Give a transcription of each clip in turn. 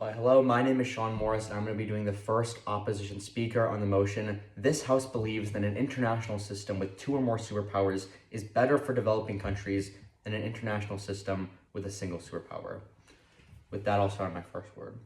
Hello, my name is Sean Morris, and I'm going to be doing the first opposition speaker on the motion. This House believes that an international system with two or more superpowers is better for developing countries than an international system with a single superpower. With that, I'll start on my first word.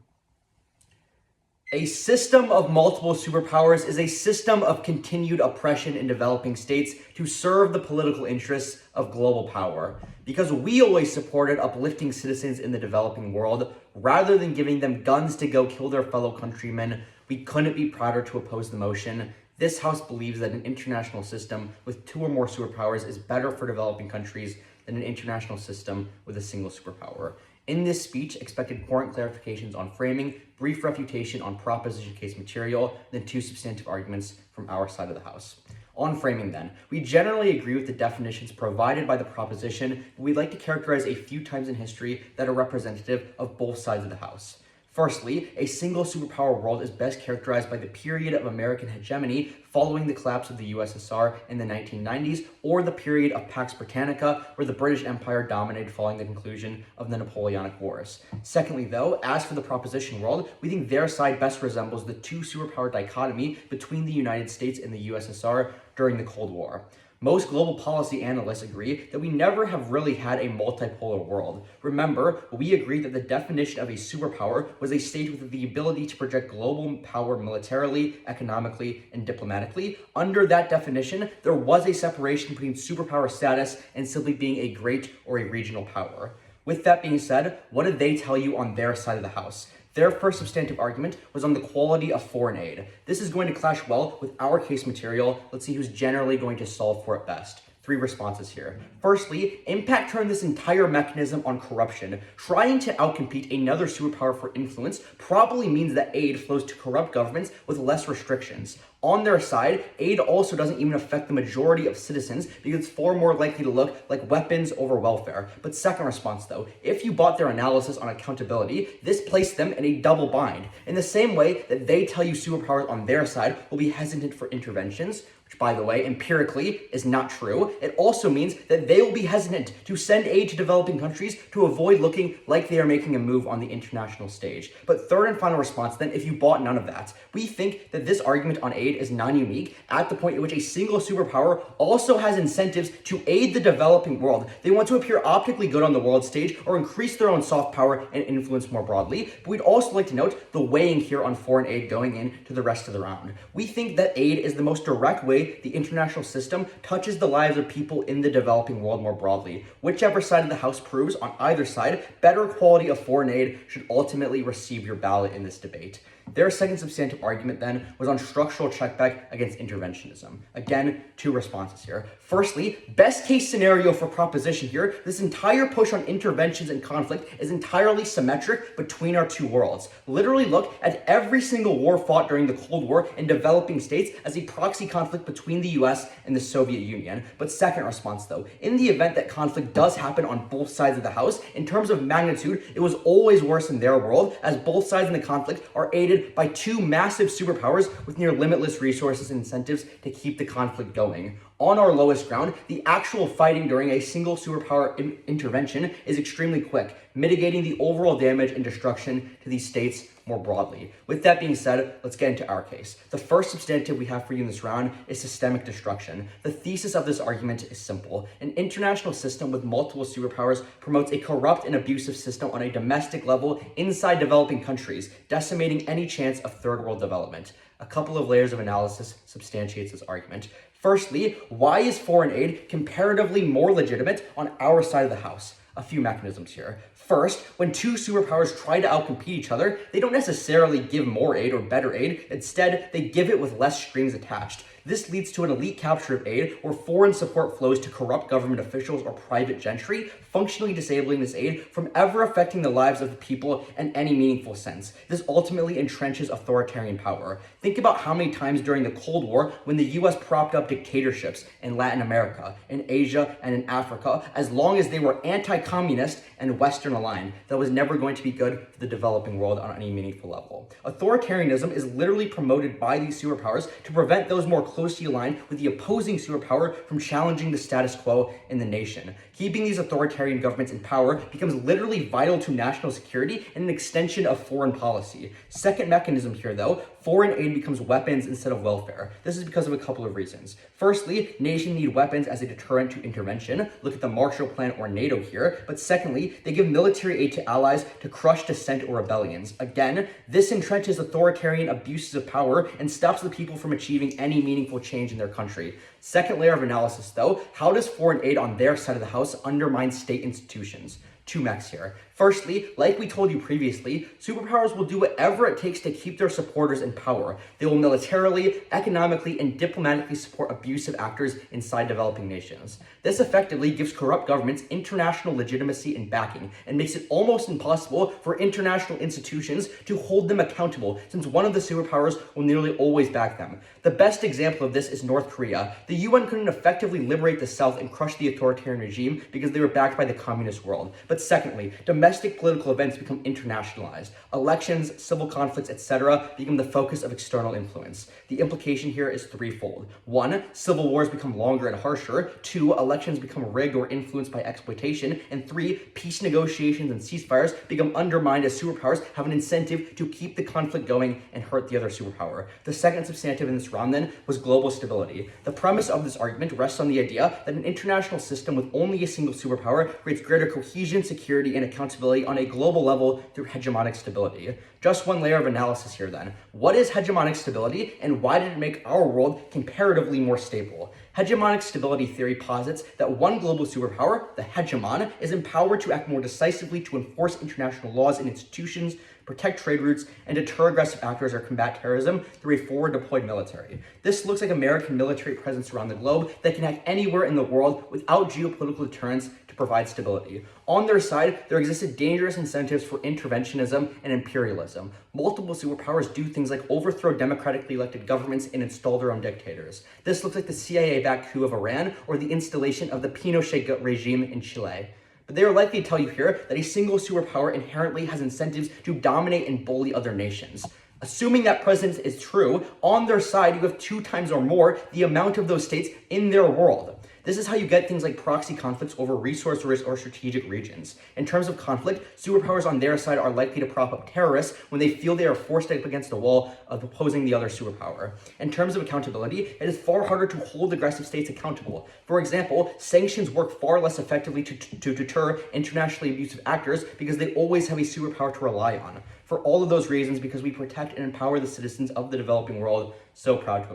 A system of multiple superpowers is a system of continued oppression in developing states to serve the political interests of global power. Because we always supported uplifting citizens in the developing world, rather than giving them guns to go kill their fellow countrymen, we couldn't be prouder to oppose the motion. This House believes that an international system with two or more superpowers is better for developing countries than an international system with a single superpower. In this speech, expect important clarifications on framing, brief refutation on proposition case material, then two substantive arguments from our side of the House. On framing then, we generally agree with the definitions provided by the proposition, but we'd like to characterize a few times in history that are representative of both sides of the House. Firstly, a single superpower world is best characterized by the period of American hegemony following the collapse of the USSR in the 1990s, or the period of Pax Britannica, where the British Empire dominated following the conclusion of the Napoleonic Wars. Secondly, though, as for the proposition world, we think their side best resembles the two superpower dichotomy between the United States and the USSR during the Cold War. Most global policy analysts agree that we never have really had a multipolar world. Remember, we agreed that the definition of a superpower was a state with the ability to project global power militarily, economically, and diplomatically. Under that definition, there was a separation between superpower status and simply being a great or a regional power. With that being said, what did they tell you on their side of the House? Their first substantive argument was on the quality of foreign aid. This is going to clash well with our case material. Let's see who's generally going to solve for it best. Three responses here. Firstly, Impact turned this entire mechanism on corruption. Trying to outcompete another superpower for influence probably means that aid flows to corrupt governments with less restrictions. On their side, aid also doesn't even affect the majority of citizens because it's far more likely to look like weapons over welfare. But second response though, if you bought their analysis on accountability, this placed them in a double bind. In the same way that they tell you superpowers on their side will be hesitant for interventions, which by the way, empirically is not true, it also means that they will be hesitant to send aid to developing countries to avoid looking like they are making a move on the international stage. But third and final response then, if you bought none of that, we think that this argument on aid is non-unique at the point at which a single superpower also has incentives to aid the developing world. They want to appear optically good on the world stage or increase their own soft power and influence more broadly. But we'd also like to note the weighing here on foreign aid going into the rest of the round. We think that aid is the most direct way the international system touches the lives of people in the developing world more broadly. Whichever side of the House proves on either side, better quality of foreign aid should ultimately receive your ballot in this debate. Their second substantive argument then was on structural checkback against interventionism. Again, two responses here. Firstly, best case scenario for proposition here, this entire push on interventions and conflict is entirely symmetric between our two worlds. Literally look at every single war fought during the Cold War in developing states as a proxy conflict between the US and the Soviet Union. But second response though, in the event that conflict does happen on both sides of the House, in terms of magnitude, it was always worse in their world as both sides in the conflict are aided by two massive superpowers with near limitless resources and incentives to keep the conflict going. On our lowest ground, the actual fighting during a single superpower intervention is extremely quick, mitigating the overall damage and destruction to these states more broadly. With that being said, let's get into our case. The first substantive we have for you in this round is systemic destruction. The thesis of this argument is simple. An international system with multiple superpowers promotes a corrupt and abusive system on a domestic level inside developing countries, decimating any chance of third world development. A couple of layers of analysis substantiates this argument. Firstly, why is foreign aid comparatively more legitimate on our side of the House? A few mechanisms here. First, when two superpowers try to outcompete each other, they don't necessarily give more aid or better aid. Instead, they give it with less strings attached. This leads to an elite capture of aid where foreign support flows to corrupt government officials or private gentry, functionally disabling this aid from ever affecting the lives of the people in any meaningful sense. This ultimately entrenches authoritarian power. Think about how many times during the Cold War when the US propped up dictatorships in Latin America, in Asia, and in Africa, as long as they were anti-communist and Western aligned, that was never going to be good for the developing world on any meaningful level. Authoritarianism is literally promoted by these superpowers to prevent those more closely aligned with the opposing superpower from challenging the status quo in the nation. Keeping these authoritarian governments in power becomes literally vital to national security and an extension of foreign policy. Second mechanism here, though, foreign aid becomes weapons instead of welfare. This is because of a couple of reasons. Firstly, nations need weapons as a deterrent to intervention. Look at the Marshall Plan or NATO here. But secondly, they give military aid to allies to crush dissent or rebellions. Again, this entrenches authoritarian abuses of power and stops the people from achieving any meaningful change in their country. Second layer of analysis, though, how does foreign aid on their side of the house undermine state institutions? Two mechs here. Firstly, like we told you previously, superpowers will do whatever it takes to keep their supporters in power. They will militarily, economically, and diplomatically support abusive actors inside developing nations. This effectively gives corrupt governments international legitimacy and backing, and makes it almost impossible for international institutions to hold them accountable, since one of the superpowers will nearly always back them. The best example of this is North Korea. The UN couldn't effectively liberate the South and crush the authoritarian regime because they were backed by the communist world. But secondly, domestic political events become internationalized. Elections, civil conflicts, etc. become the focus of external influence. The implication here is threefold. 1. Civil wars become longer and harsher. 2. Elections become rigged or influenced by exploitation. And 3. Peace negotiations and ceasefires become undermined as superpowers have an incentive to keep the conflict going and hurt the other superpower. The second substantive in this round then was global stability. The premise of this argument rests on the idea that an international system with only a single superpower creates greater cohesion, security, and accountability on a global level through hegemonic stability. Just one layer of analysis here then. What is hegemonic stability, and why did it make our world comparatively more stable? Hegemonic stability theory posits that one global superpower, the hegemon, is empowered to act more decisively to enforce international laws and institutions, protect trade routes, and deter aggressive actors or combat terrorism through a forward-deployed military. This looks like American military presence around the globe that can act anywhere in the world without geopolitical deterrence to provide stability. On their side, there existed dangerous incentives for interventionism and imperialism. Multiple superpowers do things like overthrow democratically elected governments and install their own dictators. This looks like the CIA-backed coup of Iran or the installation of the Pinochet regime in Chile. But they are likely to tell you here that a single superpower inherently has incentives to dominate and bully other nations. Assuming that precedent is true, on their side you have 2 times or more the amount of those states in their world. This is how you get things like proxy conflicts over resource risk or strategic regions. In terms of conflict, superpowers on their side are likely to prop up terrorists when they feel they are forced up against a wall of opposing the other superpower. In terms of accountability, it is far harder to hold aggressive states accountable. For example, sanctions work far less effectively to deter internationally abusive actors because they always have a superpower to rely on. For all of those reasons, because we protect and empower the citizens of the developing world, so proud to